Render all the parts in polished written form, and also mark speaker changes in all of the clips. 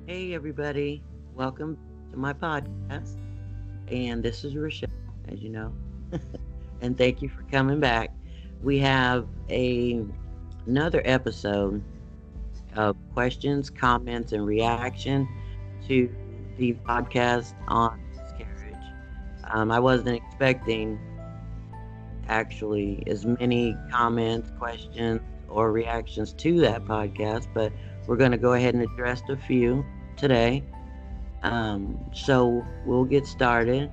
Speaker 1: Hey, everybody. Welcome to my podcast. And this is Rochelle, as you know. And thank you for coming back. We have another episode of questions, comments, and reaction to the podcast on miscarriage. I wasn't expecting actually as many comments, questions, or reactions to that podcast, but we're going to go ahead and address a few today. So we'll get started.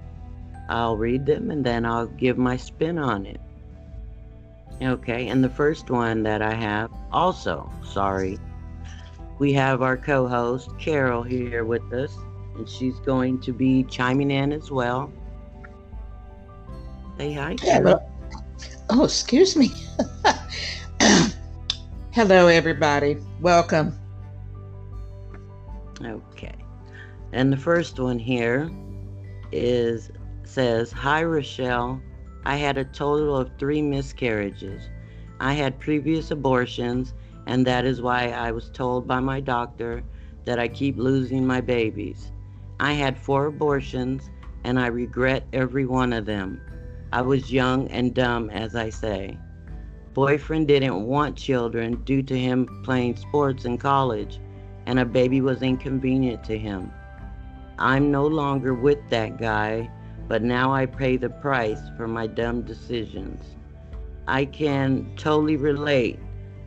Speaker 1: I'll read them and then I'll give my spin on it. Okay, and the first one that I have, also, sorry, we have our co host Carol here with us, and she's going to be chiming in as well. Say hi, Carol.
Speaker 2: Oh, excuse me. Hello, everybody. Welcome.
Speaker 1: Okay. And the first one here says, "Hi Rochelle, I had a total of 3 miscarriages. I had previous abortions, and that is why I was told by my doctor that I keep losing my babies. I had 4 abortions, and I regret every one of them. I was young and dumb, as I say. Boyfriend didn't want children due to him playing sports in college, and a baby was inconvenient to him. I'm no longer with that guy, but now I pay the price for my dumb decisions. I can totally relate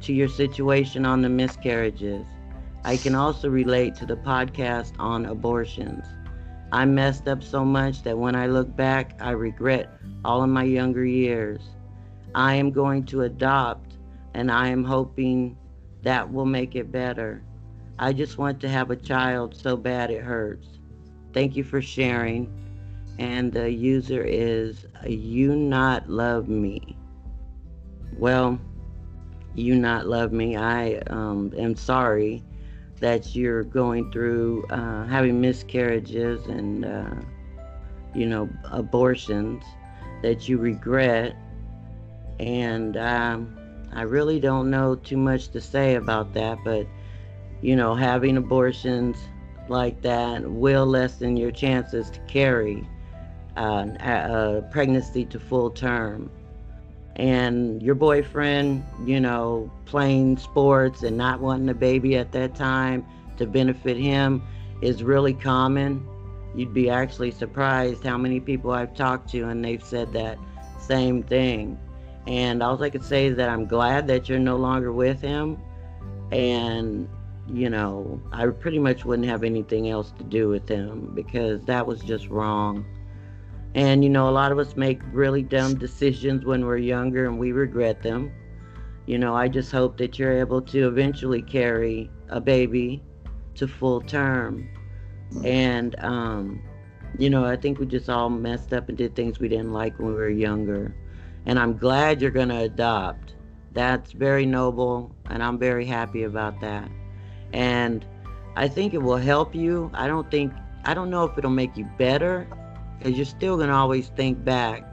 Speaker 1: to your situation on the miscarriages. I can also relate to the podcast on abortions. I messed up so much that when I look back, I regret all of my younger years. I am going to adopt, and I am hoping that will make it better. I just want to have a child so bad it hurts. Thank you for sharing." And the user is You Not Love Me. Well, You Not Love Me, I am sorry that you're going through having miscarriages and abortions that you regret. And I really don't know too much to say about that, but having abortions like that will lessen your chances to carry a pregnancy to full term. And your boyfriend, playing sports and not wanting a baby at that time to benefit him is really common. You'd be actually surprised how many people I've talked to and they've said that same thing. And all I could say is that I'm glad that you're no longer with him. And, I pretty much wouldn't have anything else to do with him because that was just wrong. And, a lot of us make really dumb decisions when we're younger and we regret them. I just hope that you're able to eventually carry a baby to full term. And, I think we just all messed up and did things we didn't like when we were younger. And I'm glad you're going to adopt. That's very noble, and I'm very happy about that. And I think it will help you. I don't know if it'll make you better, because you're still going to always think back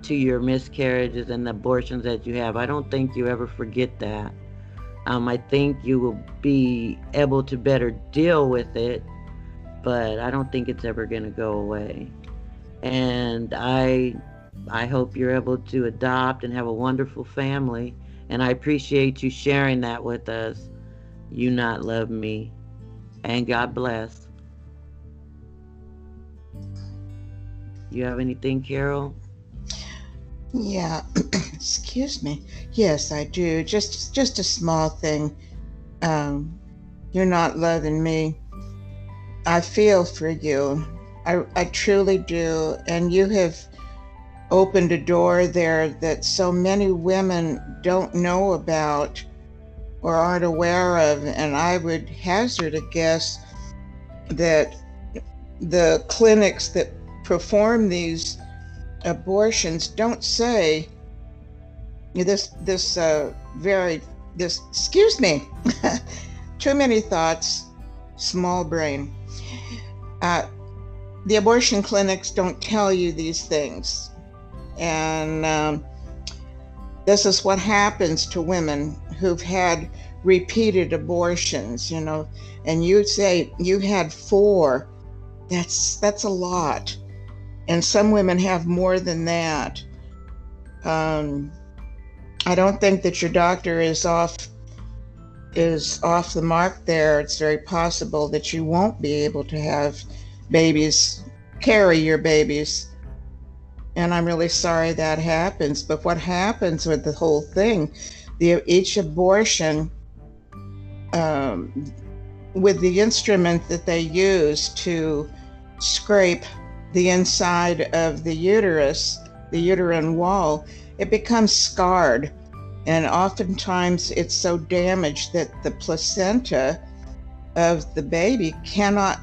Speaker 1: to your miscarriages and the abortions that you have. I don't think you ever forget that. I think you will be able to better deal with it, but I don't think it's ever going to go away. And I hope you're able to adopt and have a wonderful family. And I appreciate you sharing that with us. You Not Love Me. And God bless. You have anything, Carol?
Speaker 2: Yeah, excuse me. Yes, I do. Just a small thing. You're not loving me. I feel for you. I truly do. And you have opened a door there that so many women don't know about or aren't aware of. And I would hazard a guess that the clinics that perform these abortions don't say excuse me, too many thoughts, small brain. The abortion clinics don't tell you these things. And This is what happens to women who've had repeated abortions, you know, and you say you had four. That's a lot. And some women have more than that. Um, I don't think that your doctor is off the mark there. It's very possible that you won't be able to have babies, carry your babies. And I'm really sorry that happens. But what happens with the whole thing, each abortion, um, with the instrument that they use to scrape the inside of the uterus, the uterine wall, it becomes scarred. And oftentimes it's so damaged that the placenta of the baby cannot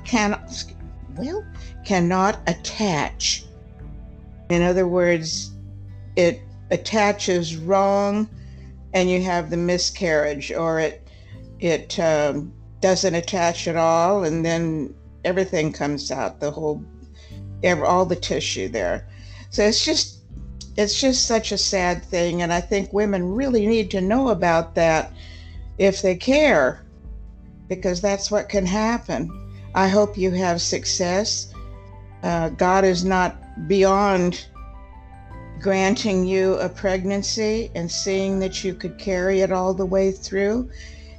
Speaker 2: attach. In other words, it attaches wrong, and you have the miscarriage, or it doesn't attach at all, and then everything comes out, all the tissue there. So it's just such a sad thing, and I think women really need to know about that if they care, because that's what can happen. I hope you have success. God is not beyond granting you a pregnancy and seeing that you could carry it all the way through.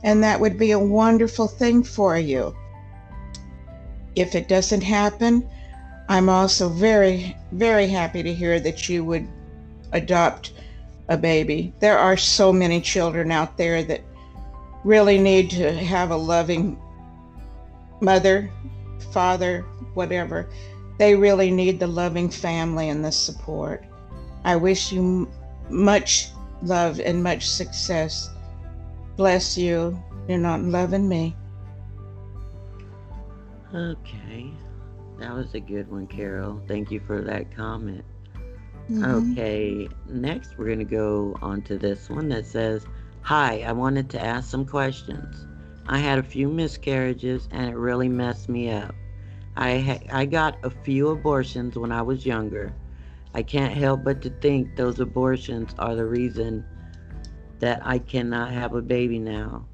Speaker 2: And that would be a wonderful thing for you. If it doesn't happen, I'm also very, very happy to hear that you would adopt a baby. There are so many children out there that really need to have a loving mother, father, whatever. They really need the loving family and the support. I wish you much love and much success. Bless you. You're not loving me.
Speaker 1: Okay, that was a good one, Carol. Thank you for that comment.
Speaker 2: Mm-hmm.
Speaker 1: Okay, next we're going to go on to this one that says, "Hi, I wanted to ask some questions. I had a few miscarriages and it really messed me up. I got a few abortions when I was younger. I can't help but to think those abortions are the reason that I cannot have a baby now.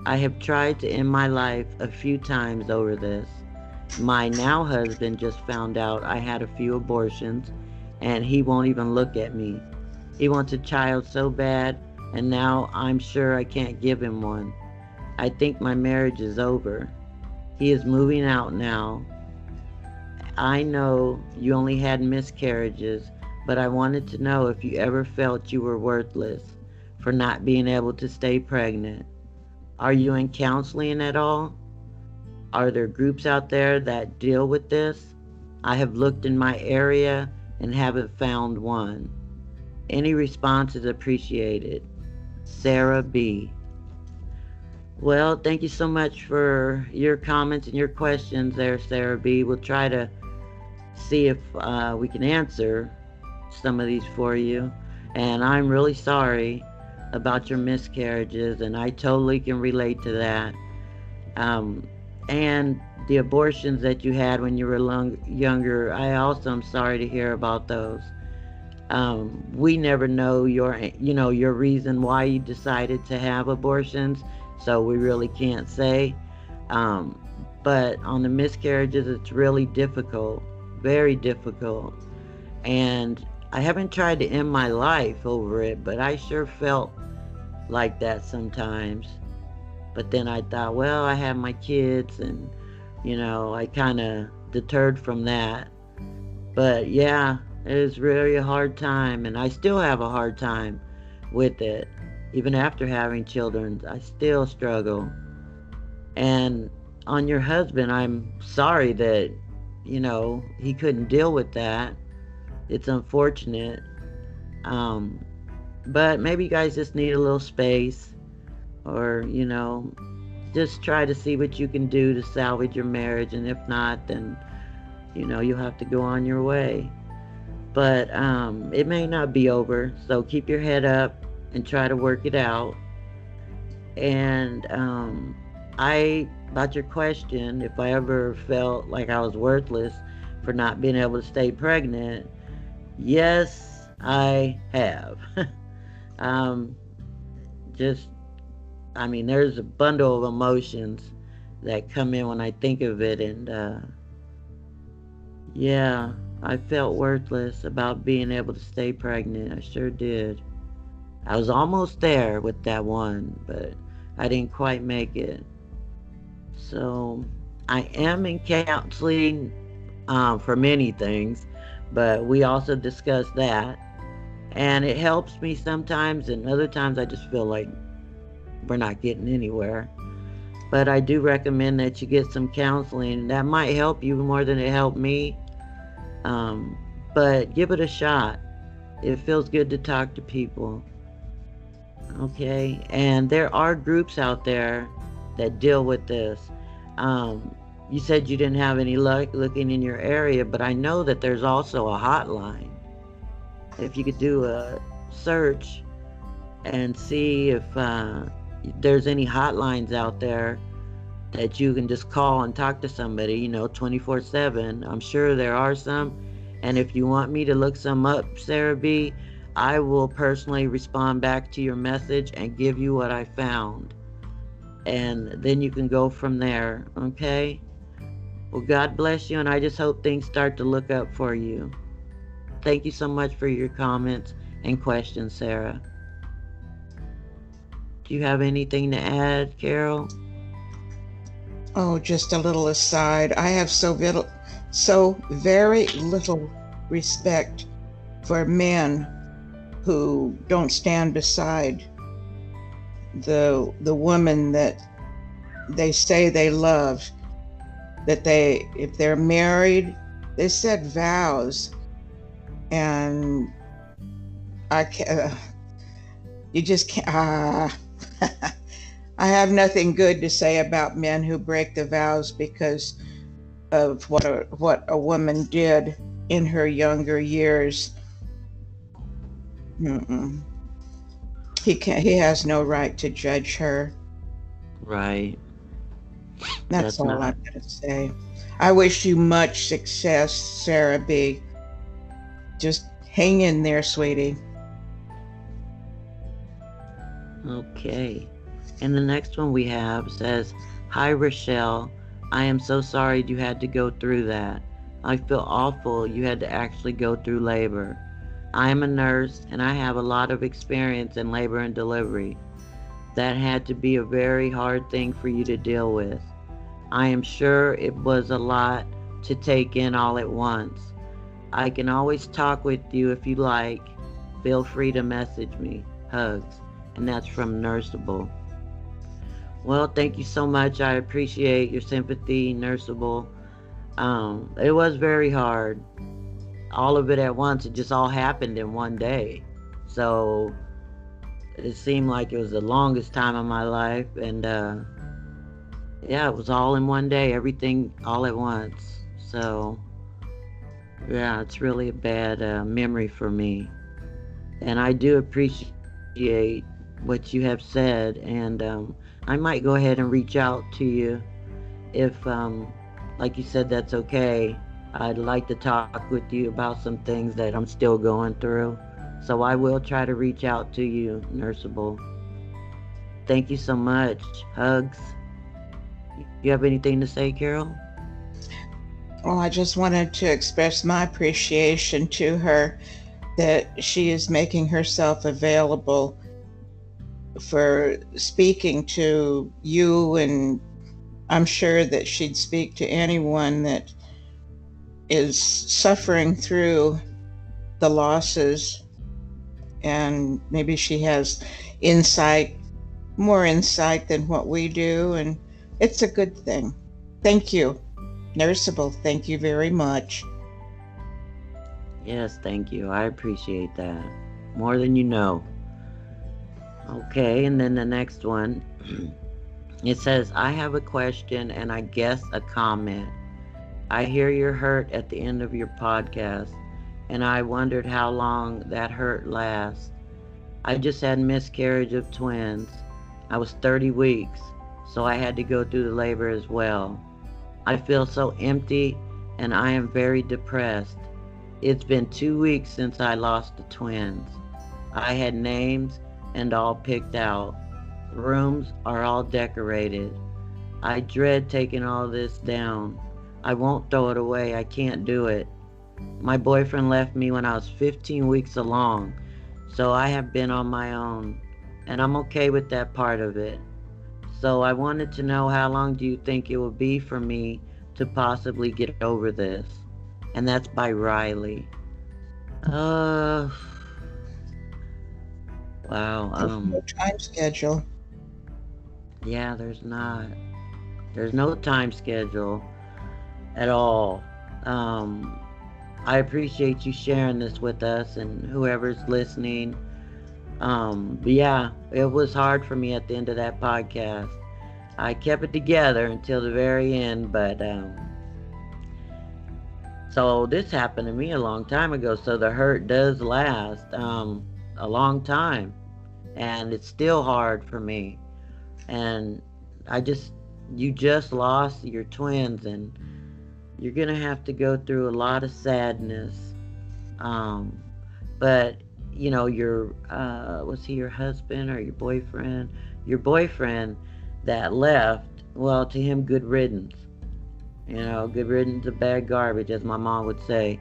Speaker 1: I have tried to end my life a few times over this. My now husband just found out I had a few abortions and he won't even look at me. He wants a child so bad, and now I'm sure I can't give him one. I think my marriage is over. He is moving out now. I know you only had miscarriages, but I wanted to know if you ever felt you were worthless for not being able to stay pregnant. Are you in counseling at all? Are there groups out there that deal with this? I have looked in my area and haven't found one. Any response is appreciated. Sarah B." Well, thank you so much for your comments and your questions there, Sarah B. We'll try to see if we can answer some of these for you. And I'm really sorry about your miscarriages, and I totally can relate to that. Um, and the abortions that you had when you were younger, I also am sorry to hear about those. We never know your reason why you decided to have abortions, so we really can't say. Um, but on the miscarriages, it's really difficult, very difficult. And I haven't tried to end my life over it, but I sure felt like that sometimes. But then I thought, well, I have my kids, and I kind of deterred from that. But yeah, it was really a hard time, and I still have a hard time with it. Even after having children, I still struggle. And on your husband, I'm sorry that, he couldn't deal with that. It's unfortunate. Um, but maybe you guys just need a little space, or, just try to see what you can do to salvage your marriage. And if not, then, you'll have to go on your way. But it may not be over, so keep your head up and try to work it out. And about your question, if I ever felt like I was worthless for not being able to stay pregnant, yes, I have. Um, just, I mean, there's a bundle of emotions that come in when I think of it, and yeah, I felt worthless about being able to stay pregnant. I sure did. I was almost there with that one, but I didn't quite make it. So I am in counseling for many things, but we also discussed that. And it helps me sometimes, and other times I just feel like we're not getting anywhere. But I do recommend that you get some counseling. That might help you more than it helped me. Um, but give it a shot. It feels good to talk to people. Okay. And there are groups out there that deal with this. Um, you said you didn't have any luck looking in your area, but I know that there's also a hotline. If you could do a search and see if there's any hotlines out there that you can just call and talk to somebody, 24/7. I'm sure there are some. And if you want me to look some up, Sarah B, I will personally respond back to your message and give you what I found. And then you can go from there, okay? Well, God bless you, and I just hope things start to look up for you. Thank you so much for your comments and questions, Sarah. Do you have anything to add, Carol?
Speaker 2: Oh, just a little aside. I have so very little respect for men who don't stand beside the woman that they say they love. That if they're married, they said vows, and I can't. You just can't. I have nothing good to say about men who break the vows because of what a woman did in her younger years. Mm-mm. He can't. He has no right to judge her.
Speaker 1: Right.
Speaker 2: That's
Speaker 1: That's
Speaker 2: all I'm
Speaker 1: not
Speaker 2: gonna say. I wish you much success, Sarah B. Just hang in there, sweetie.
Speaker 1: okay. And the next one we have says, "Hi, Rochelle. I am so sorry you had to go through that. I feel awful you had to actually go through labor. I am a nurse and I have a lot of experience in labor and delivery. That had to be a very hard thing for you to deal with. I am sure it was a lot to take in all at once. I can always talk with you if you like. Feel free to message me. Hugs." And that's from Nurseable. Well, thank you so much. I appreciate your sympathy, Nurseable. It was very hard. All of it at once. It just all happened in one day. So it seemed like it was the longest time of my life. And yeah, it was all in one day. Everything all at once. So yeah, it's really a bad memory for me. And I do appreciate what you have said. And I might go ahead and reach out to you if, like you said, that's okay. I'd like to talk with you about some things that I'm still going through. So I will try to reach out to you, Nurseable. Thank you so much. Hugs. You have anything to say, Carol?
Speaker 2: Well, I just wanted to express my appreciation to her that she is making herself available for speaking to you, and I'm sure that she'd speak to anyone that is suffering through the losses, and maybe she has insight, more insight than what we do, and it's a good thing. Thank you, Nurseable. Thank you very much.
Speaker 1: Yes, thank you. I appreciate that. More than you know. Okay, and then the next one. It says, "I have a question and I guess a comment. I hear you're hurt at the end of your podcast, and I wondered how long that hurt lasts. I just had miscarriage of twins. I was 30 weeks, so I had to go through the labor as well. I feel so empty and I am very depressed. It's been 2 weeks since I lost the twins. I had names and all picked out. Rooms are all decorated. I dread taking all this down. I won't throw it away. I can't do it. My boyfriend left me when I was 15 weeks along, so I have been on my own, and I'm okay with that part of it. So I wanted to know, how long do you think it will be for me to possibly get over this? And that's by Riley. Uh, wow.
Speaker 2: There's no time schedule.
Speaker 1: Yeah, there's not. There's no time schedule at all. Um, I appreciate you sharing this with us and whoever's listening. But yeah, it was hard for me at the end of that podcast. I kept it together until the very end, but so this happened to me a long time ago. So the hurt does last a long time, and it's still hard for me. And I just, you just lost your twins, and you're gonna have to go through a lot of sadness. Um, but your was he your husband or your boyfriend? Your boyfriend that left. Well, to him, good riddance. Good riddance of bad garbage, as my mom would say.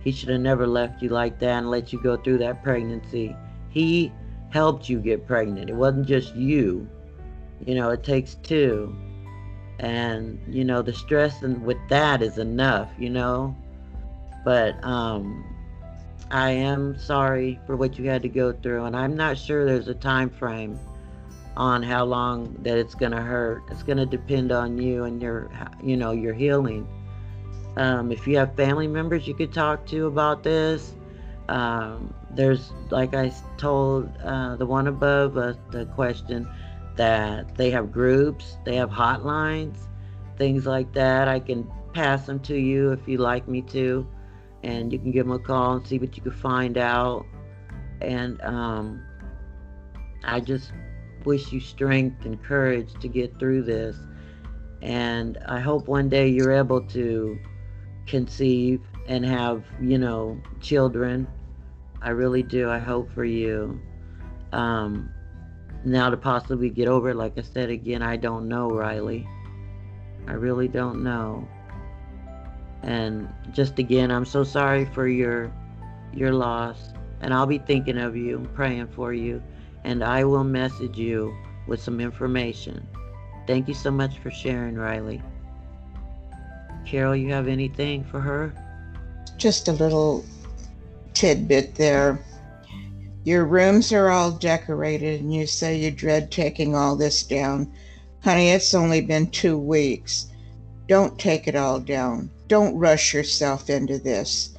Speaker 1: He should have never left you like that and let you go through that pregnancy. He helped you get pregnant. It wasn't just you. It takes two. And, the stress and with that is enough. But I am sorry for what you had to go through, and I'm not sure there's a time frame on how long that it's going to hurt. It's going to depend on you and your healing. If you have family members you could talk to about this, there's, like I told the one above the question, that they have groups, they have hotlines, things like that. I can pass them to you if you'd like me to, and you can give them a call and see what you can find out. And I just wish you strength and courage to get through this. And I hope one day you're able to conceive and have, children. I really do. I hope for you. Um, Now to possibly get over it, like I said again, I don't know, Riley. I really don't know. And just again, I'm so sorry for your loss. And I'll be thinking of you, praying for you, and I will message you with some information. Thank you so much for sharing, Riley. Carol, you have anything for her?
Speaker 2: Just a little tidbit there. Your rooms are all decorated, and you say you dread taking all this down. Honey, it's only been 2 weeks. Don't take it all down. Don't rush yourself into this.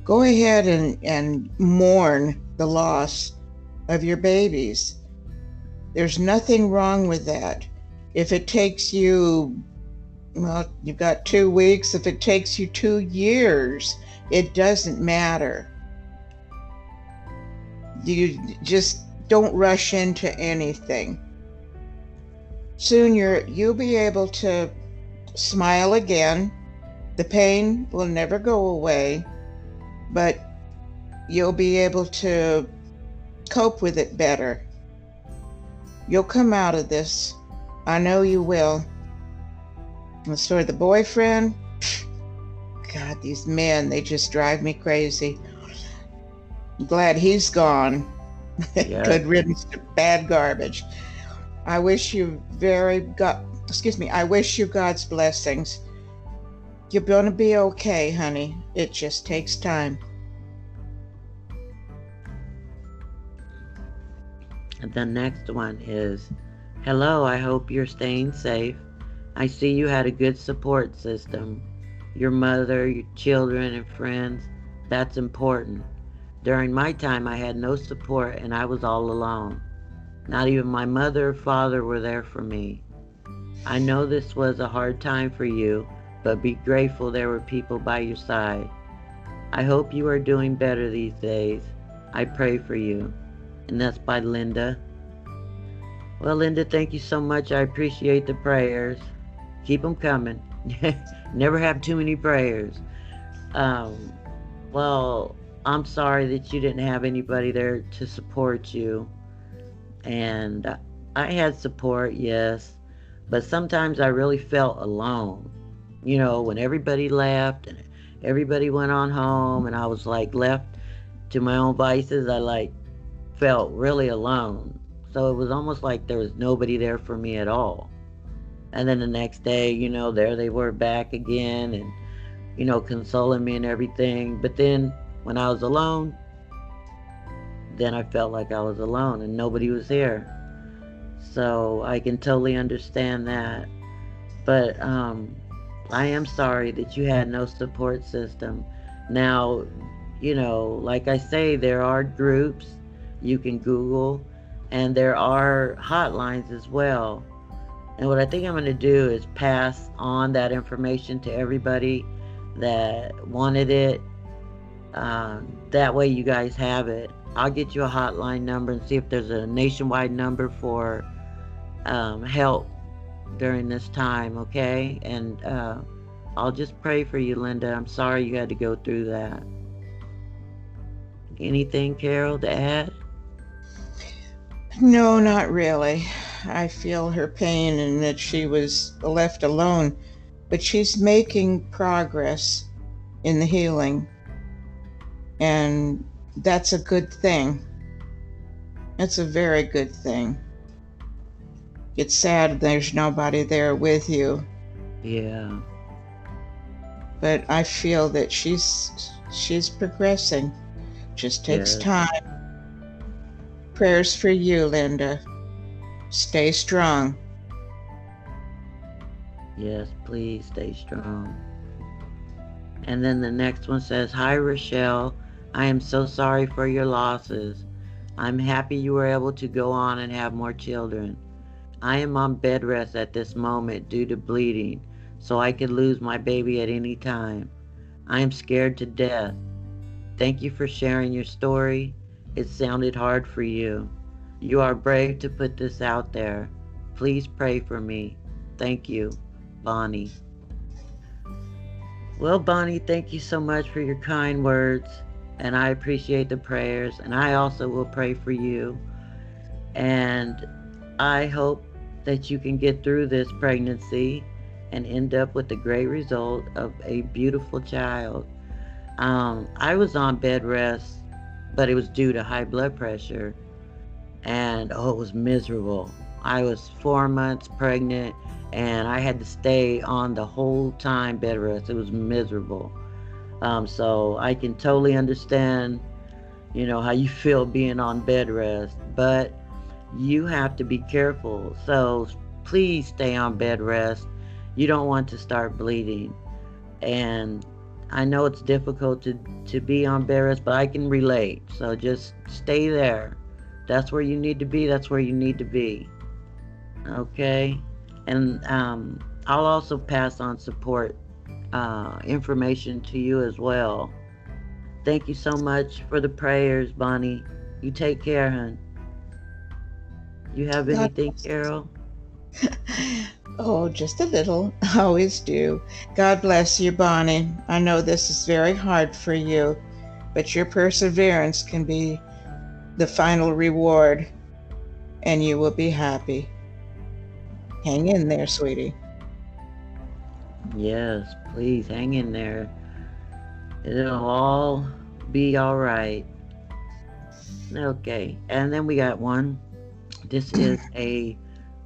Speaker 2: Go ahead and mourn the loss of your babies. There's nothing wrong with that. If it takes you, well, you've got 2 weeks. If it takes you 2 years, it doesn't matter. You just don't rush into anything. Soon you'll be able to smile again. The pain will never go away, but you'll be able to cope with it better. You'll come out of this. I know you will. As for the boyfriend, God, these men, they just drive me crazy. I'm glad he's gone.
Speaker 1: Yeah.
Speaker 2: Good riddance to bad garbage. I wish you I wish you God's blessings. You're gonna be okay, honey. It just takes time.
Speaker 1: And the next one is, hello, I hope you're staying safe. I see you had a good support system. Your mother, your children, and friends. That's important. During my time, I had no support and I was all alone. Not even my mother or father were there for me. I know this was a hard time for you, but be grateful there were people by your side. I hope you are doing better these days. I pray for you. And that's by Linda. Well, Linda, thank you so much. I appreciate the prayers. Keep them coming. Never have too many prayers. Well, I'm sorry that you didn't have anybody there to support you. And I had support, yes, but sometimes I really felt alone. When everybody left and everybody went on home and I was like left to my own vices, I like felt really alone. So it was almost like there was nobody there for me at all. And then the next day, there they were back again and, consoling me and everything. But then when I was alone, then I felt like I was alone and nobody was here. So I can totally understand that. But I am sorry that you had no support system. Now, like I say, there are groups you can Google, and there are hotlines as well. And what I think I'm going to do is pass on that information to everybody that wanted it. That way, you guys have it. I'll get you a hotline number and see if there's a nationwide number for help during this time, okay? And I'll just pray for you, Linda. I'm sorry you had to go through that. Anything, Carol, to add?
Speaker 2: No, not really. I feel her pain and that she was left alone, but she's making progress in the healing, and that's a good thing. It's a very good thing. It's sad there's nobody there with you,
Speaker 1: Yeah.
Speaker 2: but I feel that she's progressing. Just takes
Speaker 1: Yes.
Speaker 2: time. Prayers for you, Linda. Stay strong.
Speaker 1: Yes, please stay strong. And then the next one says, Hi, Rochelle. I am so sorry for your losses. I'm happy you were able to go on and have more children. I am on bed rest at this moment due to bleeding, so I could lose my baby at any time. I am scared to death. Thank you for sharing your story. It sounded hard for you. You are brave to put this out there. Please pray for me. Thank you, Bonnie. Well, Bonnie, thank you so much for your kind words, and I appreciate the prayers, and I also will pray for you. And I hope that you can get through this pregnancy and end up with a great result of a beautiful child. I was on bed rest, but it was due to high blood pressure, and oh, it was miserable. I was 4 months pregnant, and I had to stay on the whole time bed rest. It was miserable. So I can totally understand, how you feel being on bed rest, but you have to be careful. So please stay on bed rest. You don't want to start bleeding. And I know it's difficult to be on bed rest, but I can relate. So just stay there. That's where you need to be. That's where you need to be. Okay? And I'll also pass on support information to you as well. Thank you so much for the prayers, Bonnie. You take care, hon. You have
Speaker 2: God
Speaker 1: anything,
Speaker 2: bless.
Speaker 1: Carol?
Speaker 2: Oh, just a little. I always do. God bless you, Bonnie. I know this is very hard for you, but your perseverance can be the final reward, and you will be happy. Hang in there, sweetie.
Speaker 1: Yes, please hang in there. It'll all be all right. Okay, and then we got one. This is a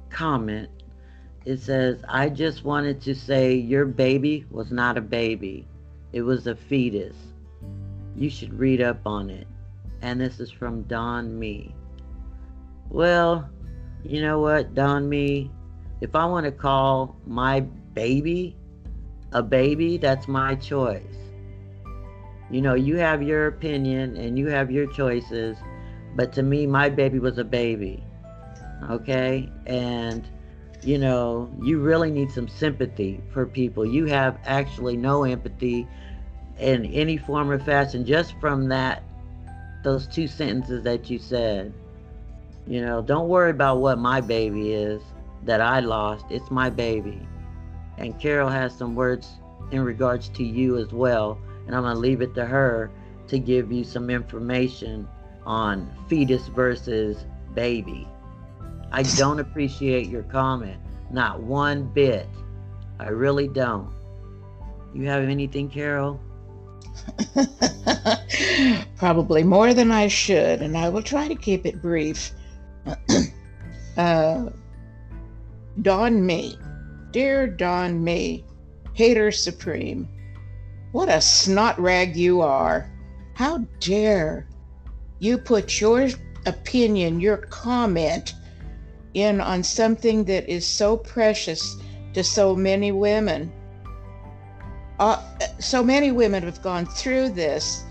Speaker 1: comment. It says, I just wanted to say your baby was not a baby. It was a fetus. You should read up on it. And this is from Don Me. Well, you know what, Don Me? If I want to call my baby a baby, that's my choice. You have your opinion and you have your choices, but to me, my baby was a baby. Okay? And, you really need some sympathy for people. You have actually no empathy in any form or fashion just from those two sentences that you said. Don't worry about what my baby is that I lost. It's my baby. And Carol has some words in regards to you as well. And I'm going to leave it to her to give you some information on fetus versus baby. I don't appreciate your comment. Not one bit. I really don't. You have anything, Carol?
Speaker 2: Probably more than I should, and I will try to keep it brief. uh, Don Me. Dear Don Me, hater supreme, what a snot rag you are. How dare you put your opinion, your comment in on something that is so precious to so many women. So many women have gone through this.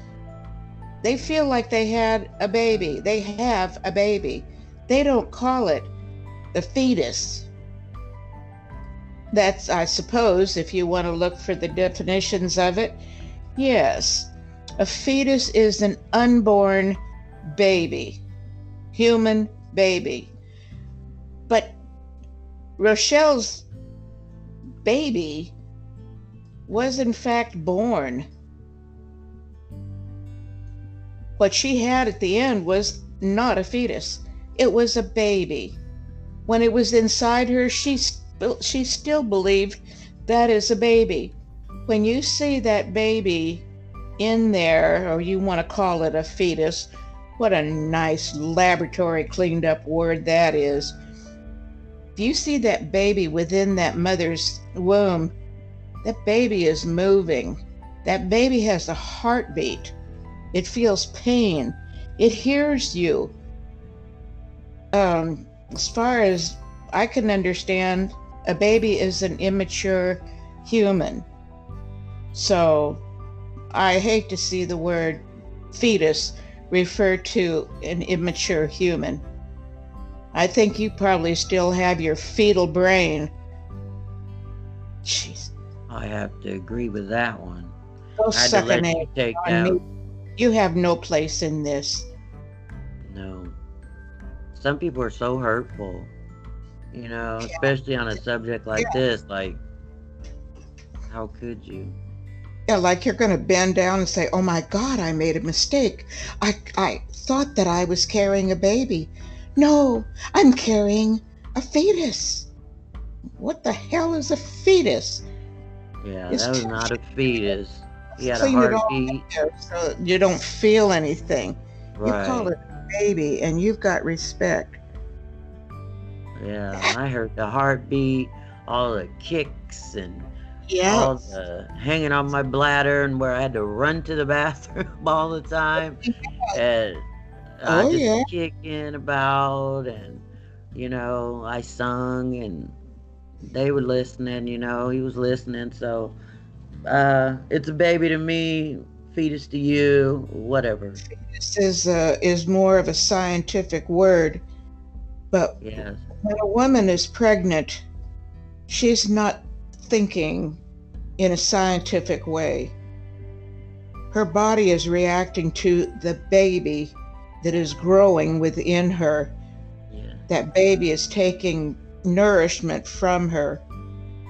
Speaker 2: They feel like they had a baby. They have a baby. They don't call it the fetus. That's, I suppose, if you want to look for the definitions of it, yes, a fetus is an unborn baby, human baby. But Rochelle's baby was in fact born. What she had at the end was not a fetus. It was a baby. When it was inside her, she still believed that is a baby. When you see that baby in there, or you want to call it a fetus, what a nice laboratory cleaned up word that is. If you see that baby within that mother's womb, that baby is moving. That baby has a heartbeat. It feels pain. It hears you. As far as I can understand, a baby is an immature human. So I hate to see the word fetus refer to an immature human. I think you probably still have your fetal brain. Jeez.
Speaker 1: I have to agree with that one.
Speaker 2: Go
Speaker 1: I had to
Speaker 2: suck an
Speaker 1: let you
Speaker 2: egg
Speaker 1: take
Speaker 2: on
Speaker 1: out.
Speaker 2: me. You have no place in this.
Speaker 1: No. Some people are so hurtful, especially on a subject like
Speaker 2: Yeah.
Speaker 1: this. Like, how could you?
Speaker 2: Yeah, like you're going to bend down and say, "Oh my God, I made a mistake. I thought that I was carrying a baby. No, I'm carrying a fetus. What the hell is a fetus?"
Speaker 1: Yeah,
Speaker 2: It's
Speaker 1: that was
Speaker 2: too
Speaker 1: not a fetus. He had a
Speaker 2: clean it all
Speaker 1: heartbeat.
Speaker 2: up there so you don't feel anything. You call
Speaker 1: Right.
Speaker 2: it a baby and you've got respect.
Speaker 1: Yeah, I heard the heartbeat, all the kicks, and
Speaker 2: Yeah.
Speaker 1: all the hanging on my bladder, and where I had to run to the bathroom all the time. And I
Speaker 2: Oh,
Speaker 1: just
Speaker 2: yeah.
Speaker 1: kicking about, and I sung, and they were listening. He was listening. So it's a baby to me, fetus to you, whatever.
Speaker 2: This is more of a scientific word, but
Speaker 1: Yes,
Speaker 2: when a woman is pregnant, she's not thinking in a scientific way. Her body is reacting to the baby that is growing within her.
Speaker 1: yes,
Speaker 2: That baby is taking nourishment from her.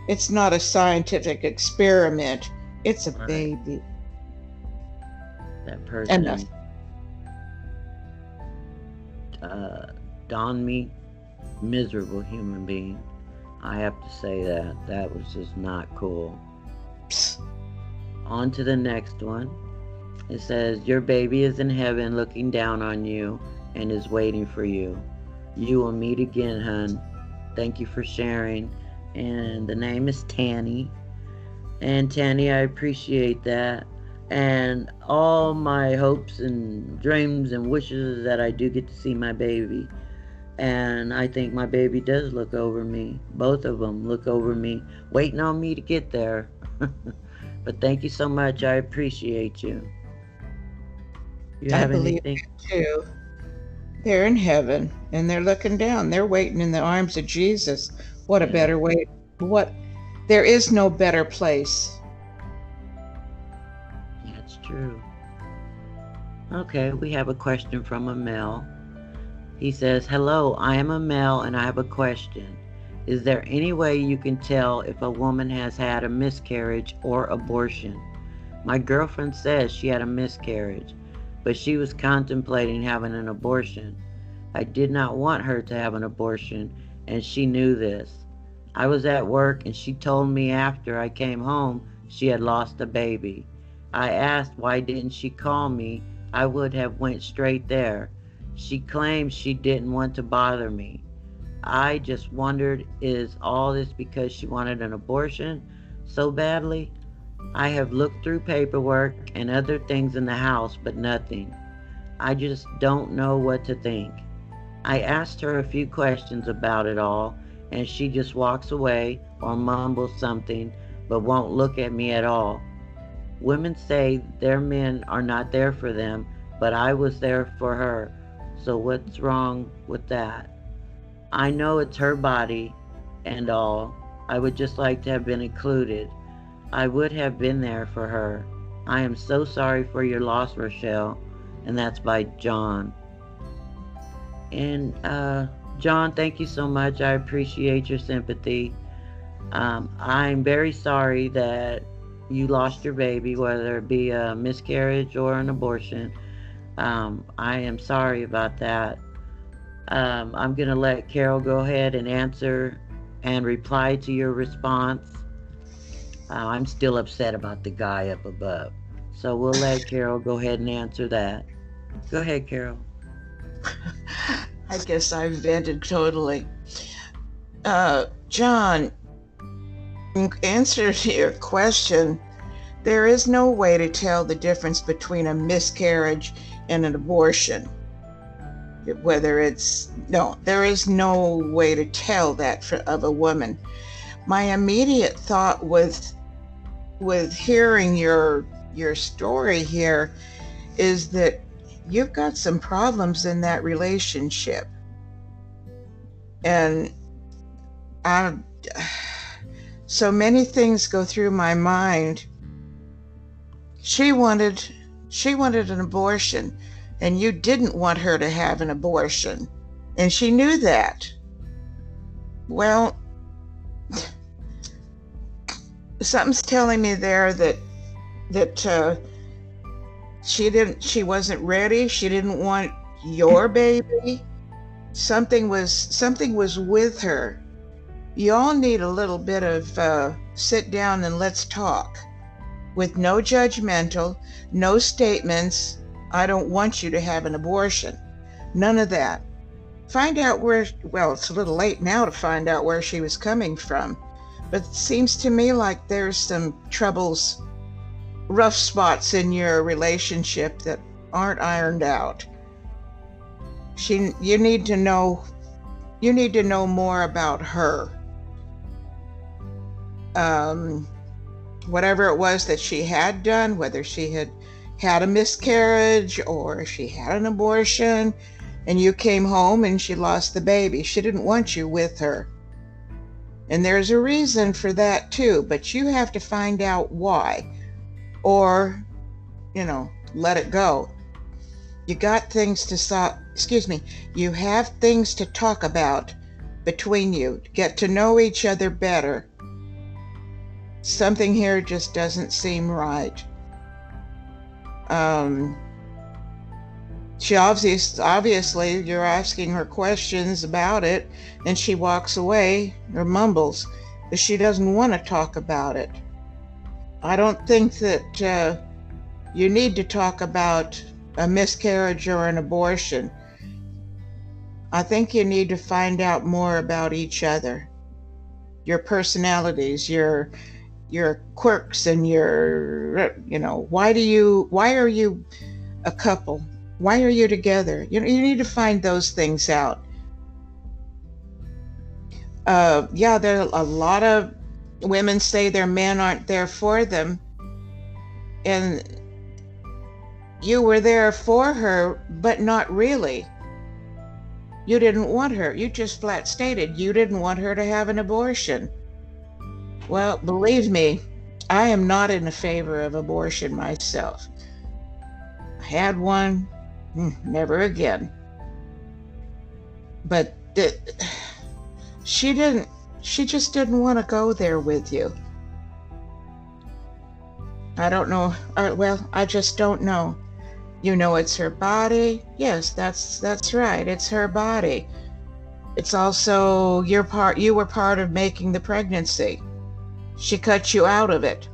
Speaker 2: It's not a scientific experiment. It's a
Speaker 1: right.
Speaker 2: baby.
Speaker 1: That
Speaker 2: Enough.
Speaker 1: person uh, donned me, miserable human being. I have to say that was just not cool.
Speaker 2: Psst.
Speaker 1: On to the next one. It says, "Your baby is in heaven looking down on you and is waiting for you. You will meet again, hun. Thank you for sharing." And the name is Tanny. And Tanny, I appreciate that. And all my hopes and dreams and wishes that I do get to see my baby. And I think my baby does look over me. Both of them look over me, waiting on me to get there. But thank you so much. I appreciate you. You
Speaker 2: I
Speaker 1: have
Speaker 2: believe
Speaker 1: anything?
Speaker 2: it too. They're in heaven and they're looking down. They're waiting in the arms of Jesus. What a
Speaker 1: Yeah,
Speaker 2: better way. What There is no better place.
Speaker 1: that's true. Okay, we have a question from a male. He says, "Hello, I am a male and I have a question. Is there any way you can tell if a woman has had a miscarriage or abortion? My girlfriend says she had a miscarriage, but she was contemplating having an abortion. I did not want her to have an abortion, and she knew this. I was at work and she told me after I came home she had lost a baby. I asked why didn't she call me? I would have went straight there. She claimed she didn't want to bother me. I just wondered, is all this because she wanted an abortion so badly? I have looked through paperwork and other things in the house, but nothing. I just don't know what to think. I asked her a few questions about it all, and she just walks away or mumbles something but won't look at me at all. Women say their men are not there for them, but I was there for her, so what's wrong with that? I know it's her body and all. I would just like to have been included. I would have been there for her. I am so sorry for your loss, Rochelle. And that's by John. And John, thank you so much. I appreciate your sympathy. I'm very sorry that you lost your baby, whether it be a miscarriage or an abortion. I am sorry about that. I'm going to let Carol go ahead and answer and reply to your response. I'm still upset about the guy up above. So we'll let Carol go ahead and answer that. Go ahead, Carol.
Speaker 2: I guess I've vented totally. John, in answer to your question, there is no way to tell the difference between a miscarriage and an abortion. There is no way to tell that of a woman. My immediate thought with hearing your story here is that you've got some problems in that relationship. And so many things go through my mind. She wanted an abortion, and you didn't want her to have an abortion, and she knew that. Well, something's telling me there that she wasn't ready. She didn't want your baby. Something was with her. You all need a little bit of sit down and let's talk, with no judgmental, no statements. I don't want you to have an abortion. None of that. Find out it's a little late now to find out where she was coming from, but it seems to me like there's some troubles, rough spots in your relationship that aren't ironed out. You need to know more about her. Whatever it was that she had done, whether she had a miscarriage or she had an abortion, and you came home and she lost the baby. She didn't want you with her. And there's a reason for that too, but you have to find out why, or, let it go. You got things to you have things to talk about between you. Get to know each other better. Something here just doesn't seem right. She obviously, you're asking her questions about it, and she walks away or mumbles because she doesn't want to talk about it. I don't think that you need to talk about a miscarriage or an abortion. I think you need to find out more about each other, your personalities, your quirks, and why are you a couple? Why are you together? You need to find those things out. There are a lot of women say their men aren't there for them, and you were there for her, but not really. You didn't want her. You just flat stated you didn't want her to have an abortion. Well, believe me, I am not in favor of abortion myself. I had one, never again. But she just didn't want to go there with you. I don't know. I just don't know. You know it's her body. Yes, that's right. It's her body. It's also your part. You were part of making the pregnancy. She cut you out of it.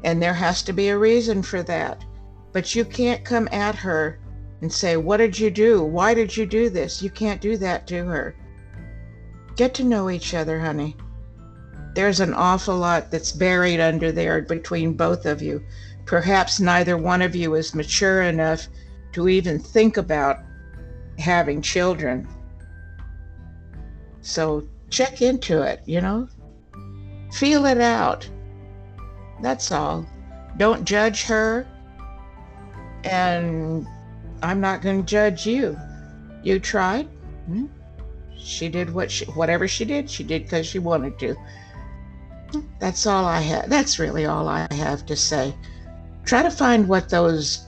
Speaker 2: And there has to be a reason for that. But you can't come at her and say, "What did you do? Why did you do this?" You can't do that to her. Get to know each other, honey. There's an awful lot that's buried under there between both of you. Perhaps neither one of you is mature enough to even think about having children. So check into it. Feel it out. That's all. Don't judge her, and I'm not going to judge you. You tried. Hmm? She did whatever she did because she wanted to. That's all I have. That's really all I have to say. Try to find what those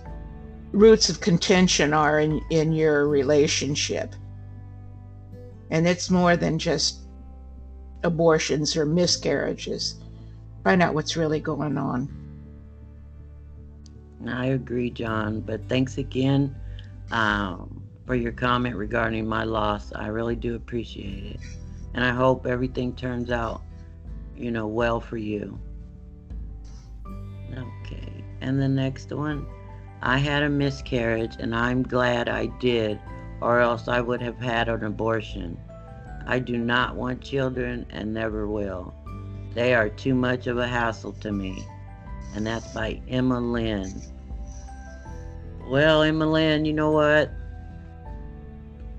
Speaker 2: roots of contention are in your relationship. And it's more than just abortions or miscarriages. Find out what's really going on.
Speaker 1: I agree, John, but thanks again for your comment regarding my loss. I really do appreciate it. And I hope everything turns out, well for you. Okay. And the next one, I had a miscarriage and I'm glad I did, or else I would have had an abortion. I do not want children and never will. They are too much of a hassle to me. And that's by Emma Lynn. Well, Emma Lynn, you know what?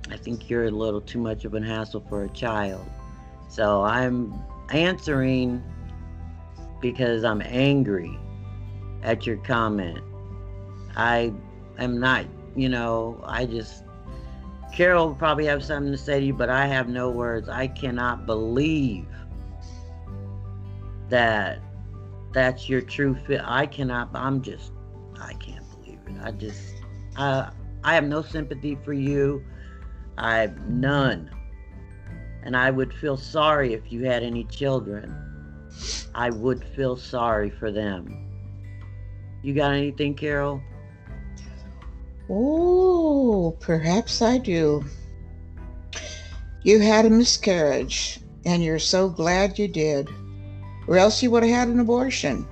Speaker 1: I think you're a little too much of a hassle for a child. So I'm answering because I'm angry at your comment. I am not, I just, Carol will probably have something to say to you, but I have no words. I cannot believe that that's your true fit. I can't believe it. I have no sympathy for you. I have none. And I would feel sorry if you had any children. I would feel sorry for them. You got anything, Carol?
Speaker 2: Oh, perhaps I do. You had a miscarriage, and you're so glad you did, or else you would have had an abortion.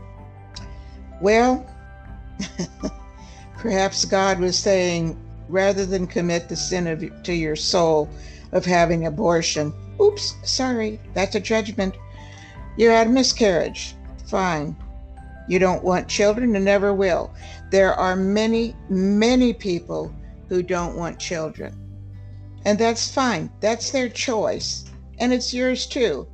Speaker 2: Well, perhaps God was saying, rather than commit the sin to your soul of having abortion, oops, sorry, that's a judgment. You had a miscarriage. Fine. You don't want children and never will. There are many, many people who don't want children. And that's fine. That's their choice. And it's yours too.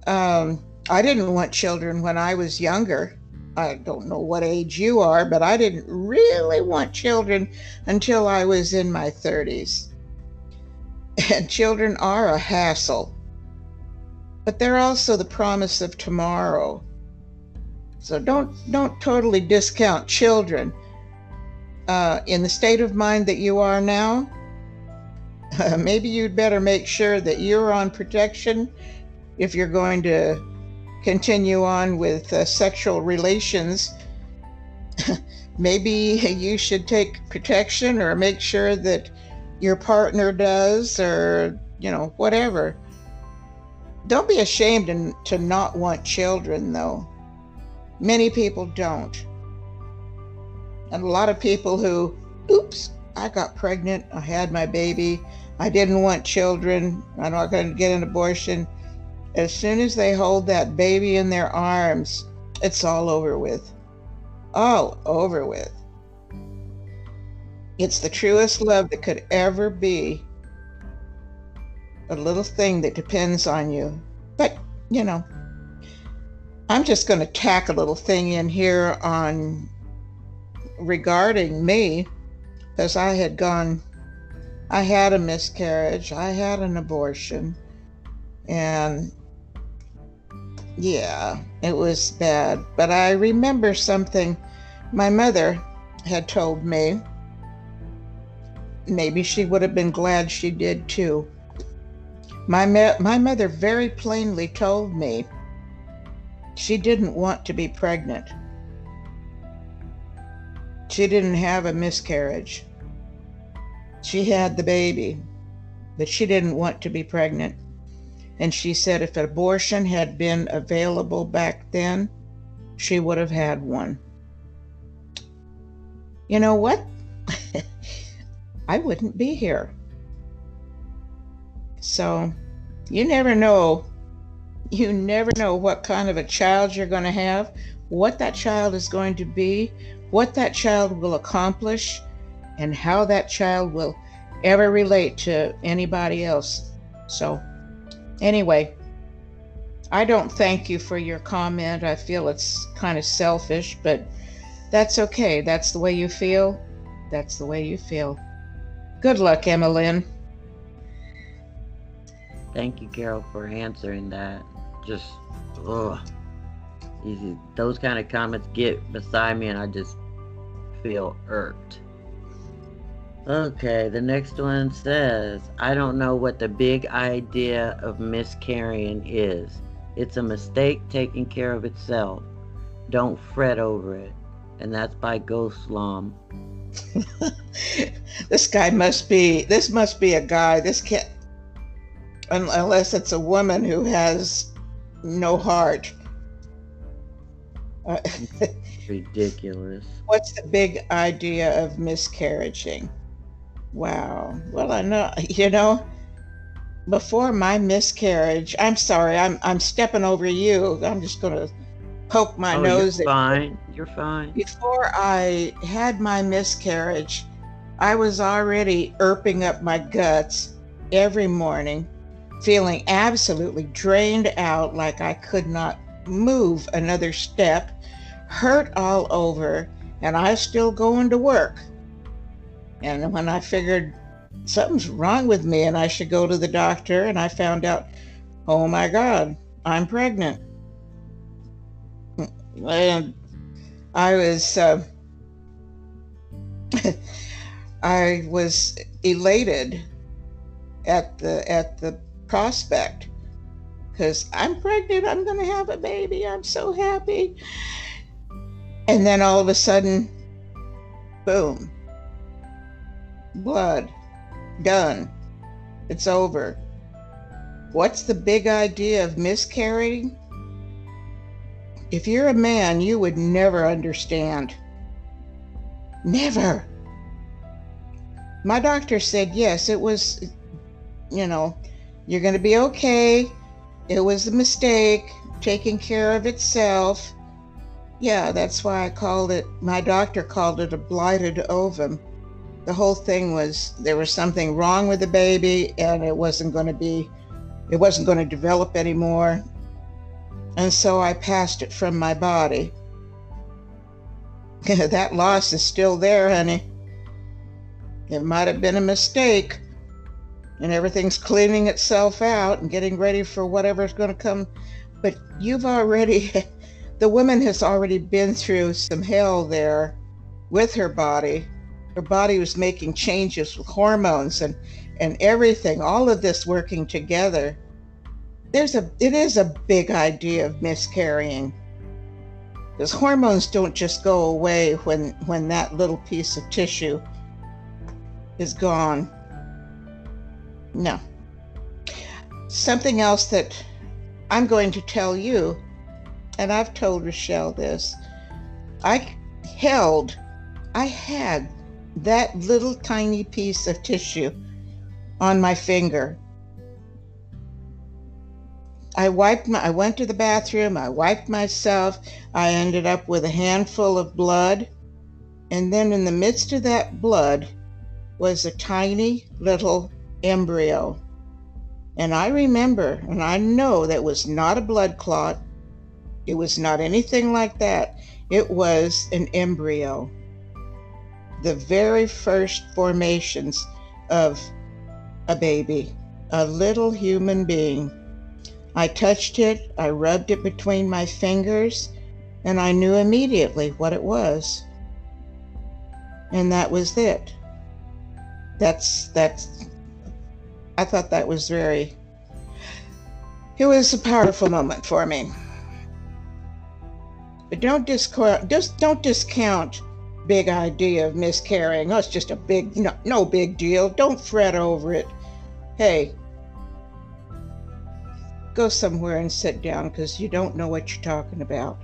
Speaker 2: I didn't want children when I was younger. I don't know what age you are, but I didn't really want children until I was in my 30s. And children are a hassle. But they're also the promise of tomorrow. So don't totally discount children. In the state of mind that you are now, maybe you'd better make sure that you're on protection if you're going to continue on with sexual relations. Maybe you should take protection or make sure that your partner does, or whatever. Don't be ashamed to not want children, though. Many people don't. And a lot of people who, oops, I got pregnant, I had my baby, I didn't want children, I'm not going to get an abortion. As soon as they hold that baby in their arms, it's all over with. All over with. It's the truest love that could ever be. A little thing that depends on you. But, I'm just going to tack a little thing in here on regarding me, because I had a miscarriage, I had an abortion, and yeah, it was bad. But I remember something my mother had told me. Maybe she would have been glad she did too. My mother very plainly told me she didn't want to be pregnant. She didn't have a miscarriage. She had the baby, but she didn't want to be pregnant. And she said if abortion had been available back then, she would have had one. You know what? I wouldn't be here. So you never know. You never know what kind of a child you're going to have, what that child is going to be, what that child will accomplish, and how that child will ever relate to anybody else. So, anyway, I don't thank you for your comment. I feel it's kind of selfish, but that's okay. That's the way you feel. That's the way you feel. Good luck, Emmeline.
Speaker 1: Thank you, Carol, for answering that. Just, ugh. Those kind of comments get beside me and I just feel irked. Okay, the next one says, I don't know what the big idea of miscarrying is. It's a mistake taking care of itself. Don't fret over it. And that's by Ghost Slum.
Speaker 2: This must be a guy. This can't, unless it's a woman who has no heart.
Speaker 1: Ridiculous.
Speaker 2: What's the big idea of miscarriaging? Wow. Well, I know, before my miscarriage, I'm sorry, I'm stepping over you. I'm just going to poke my nose.
Speaker 1: You're fine. You're fine.
Speaker 2: Before I had my miscarriage, I was already irping up my guts every morning, feeling absolutely drained out, like I could not move another step, hurt all over, and I was still going to work. And when I figured something's wrong with me and I should go to the doctor, and I found out, oh my God, I'm pregnant. And I was I was elated at the prospect, because I'm pregnant, I'm going to have a baby, I'm so happy. And then all of a sudden, boom, blood, done, it's over. What's the big idea of miscarrying? If you're a man, you would never understand. Never. My doctor said, yes, it was, you're going to be okay. It was a mistake, taking care of itself. Yeah, that's why my doctor called it a blighted ovum. The whole thing was, there was something wrong with the baby and it wasn't going to develop anymore. And so I passed it from my body. That loss is still there, honey. It might have been a mistake, and everything's cleaning itself out and getting ready for whatever's going to come. But the woman has already been through some hell there with her body. Her body was making changes with hormones and everything, all of this working together. It is a big idea of miscarrying, because hormones don't just go away when that little piece of tissue is gone. No. Something else that I'm going to tell you, and I've told Rochelle this, I had that little tiny piece of tissue on my finger. I went to the bathroom, I wiped myself, I ended up with a handful of blood, and then in the midst of that blood was a tiny little embryo. And I remember, and I know that was not a blood clot, it was not anything like that, it was an embryo. The very first formations of a baby, a little human being. I touched it, I rubbed it between my fingers, and I knew immediately what it was. And that was it. I thought that was it was a powerful moment for me. But don't discount big idea of miscarrying. Oh, it's just a big, no big deal. Don't fret over it. Hey, go somewhere and sit down because you don't know what you're talking about.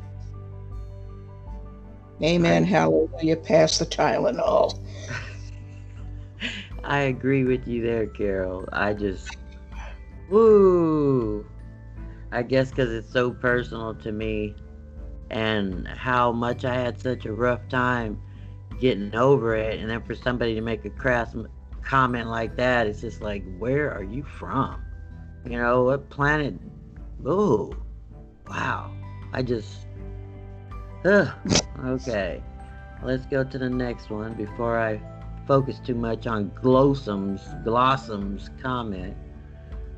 Speaker 2: Amen.
Speaker 1: I
Speaker 2: Hallelujah. Pass the Tylenol.
Speaker 1: I agree with you there, Carol. I just woo. I guess because it's so personal to me and how much I had such a rough time getting over it, and then for somebody to make a crass comment like that, it's just like, where are you from? You know, what planet? Ooh, wow. I just, ugh. Okay. Let's go to the next one before I focus too much on Glossum's comment.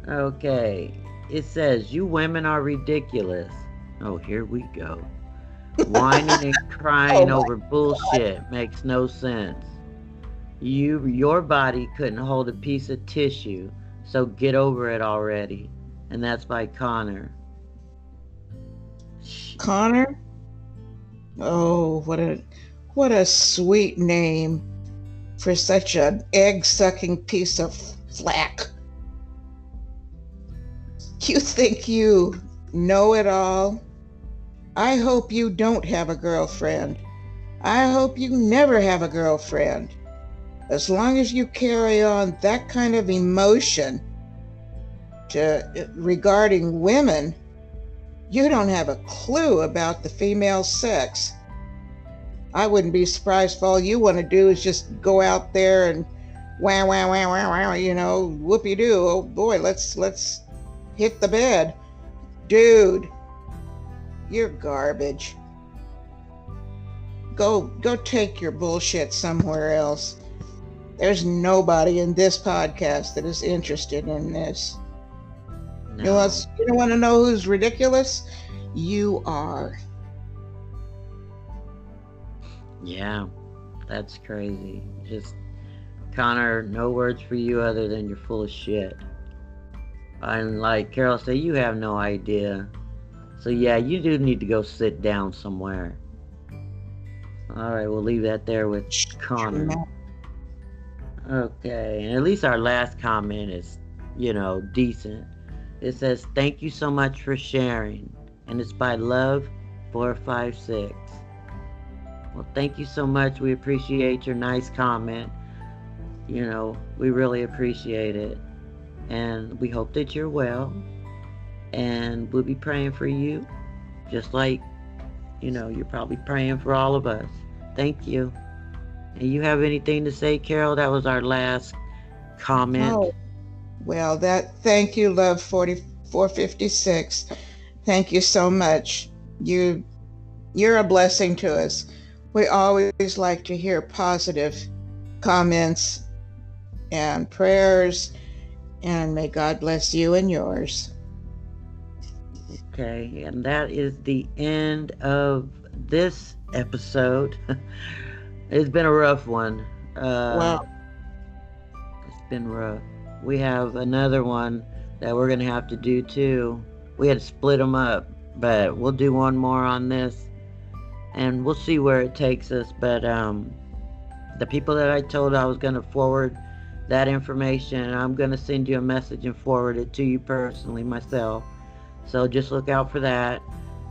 Speaker 1: Okay. It says, you women are ridiculous. Oh, here we go. Whining and
Speaker 2: Oh
Speaker 1: crying
Speaker 2: my
Speaker 1: over
Speaker 2: God.
Speaker 1: bullshit makes no sense. Your body couldn't hold a piece of tissue, so get over it already. And that's by Connor.
Speaker 2: Connor? Oh, what a sweet name for such an egg-sucking piece of flack. You think you know it all? I hope you don't have a girlfriend. I hope you never have a girlfriend. As long as you carry on that kind of emotion regarding women, you don't have a clue about the female sex. I wouldn't be surprised if all you want to do is just go out there and wah wah wah wah wah, whoopee doo. Oh boy, let's hit the bed, dude. You're garbage. Go take your bullshit somewhere else. There's nobody in this podcast that is interested in this.
Speaker 1: No.
Speaker 2: You don't want to know who's ridiculous? You are.
Speaker 1: Yeah, that's crazy. Just, Connor, no words for you other than you're full of shit. And like Carol said, you have no idea. So yeah, you do need to go sit down somewhere. Alright, we'll leave that there with Connor. Okay, and at least our last comment is, decent. It says, thank you so much for sharing. And it's by Love456. Well, thank you so much. We appreciate your nice comment. We really appreciate it. And we hope that you're well. And we'll be praying for you. Just like, you're probably praying for all of us. Thank you. And you have anything to say, Carol? That was our last comment.
Speaker 2: Oh, well, thank you, Love 4456. Thank you so much. You're a blessing to us. We always like to hear positive comments and prayers, and may God bless you and yours.
Speaker 1: Okay, and that is the end of this episode. It's been a rough one.
Speaker 2: Wow.
Speaker 1: It's been rough. We have another one that we're going to have to do too. We had to split them up, but we'll do one more on this and we'll see where it takes us. But the people that I told I was going to forward that information, I'm going to send you a message and forward it to you personally myself. So just look out for that.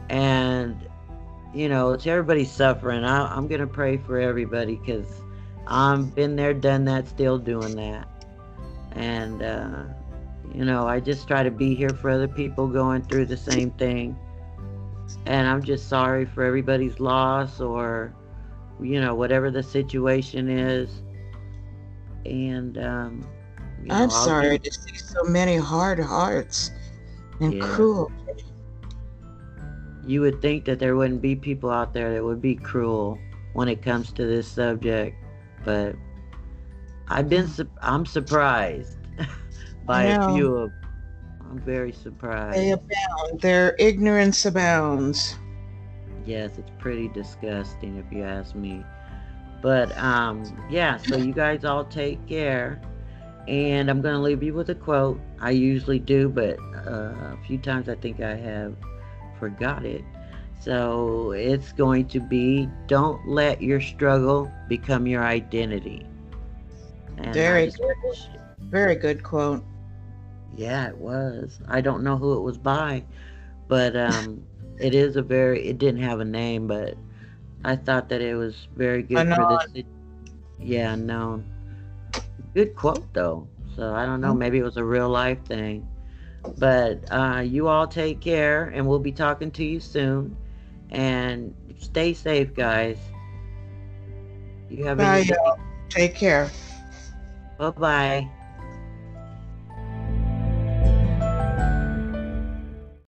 Speaker 1: And it's everybody's suffering. I'm going to pray for everybody because I've been there, done that, still doing that. And I just try to be here for other people going through the same thing. And I'm just sorry for everybody's loss or whatever the situation is. And
Speaker 2: I'm sorry to see so many hard hearts and cruel.
Speaker 1: You would think that there wouldn't be people out there that would be cruel when it comes to this subject, but I'm surprised by a few of them. I'm very surprised.
Speaker 2: They abound. Their ignorance abounds.
Speaker 1: Yes, it's pretty disgusting if you ask me. But so you guys all take care. And I'm going to leave you with a quote. I usually do, but a few times I think I have forgot it. So it's going to be, don't let your struggle become your identity. And I
Speaker 2: Very
Speaker 1: just want
Speaker 2: good.
Speaker 1: to,
Speaker 2: Very good quote.
Speaker 1: yeah, it was. I don't know who it was by, but it is a very, it didn't have a name, but I thought that it was very
Speaker 2: I
Speaker 1: good
Speaker 2: know.
Speaker 1: for this. Yeah, no. Good quote though. So I don't know, maybe it was a real life thing. But you all take care, and we'll be talking to you soon. And stay safe, guys. You have
Speaker 2: Bye,
Speaker 1: anything?
Speaker 2: y'all. Take care.
Speaker 1: Bye bye.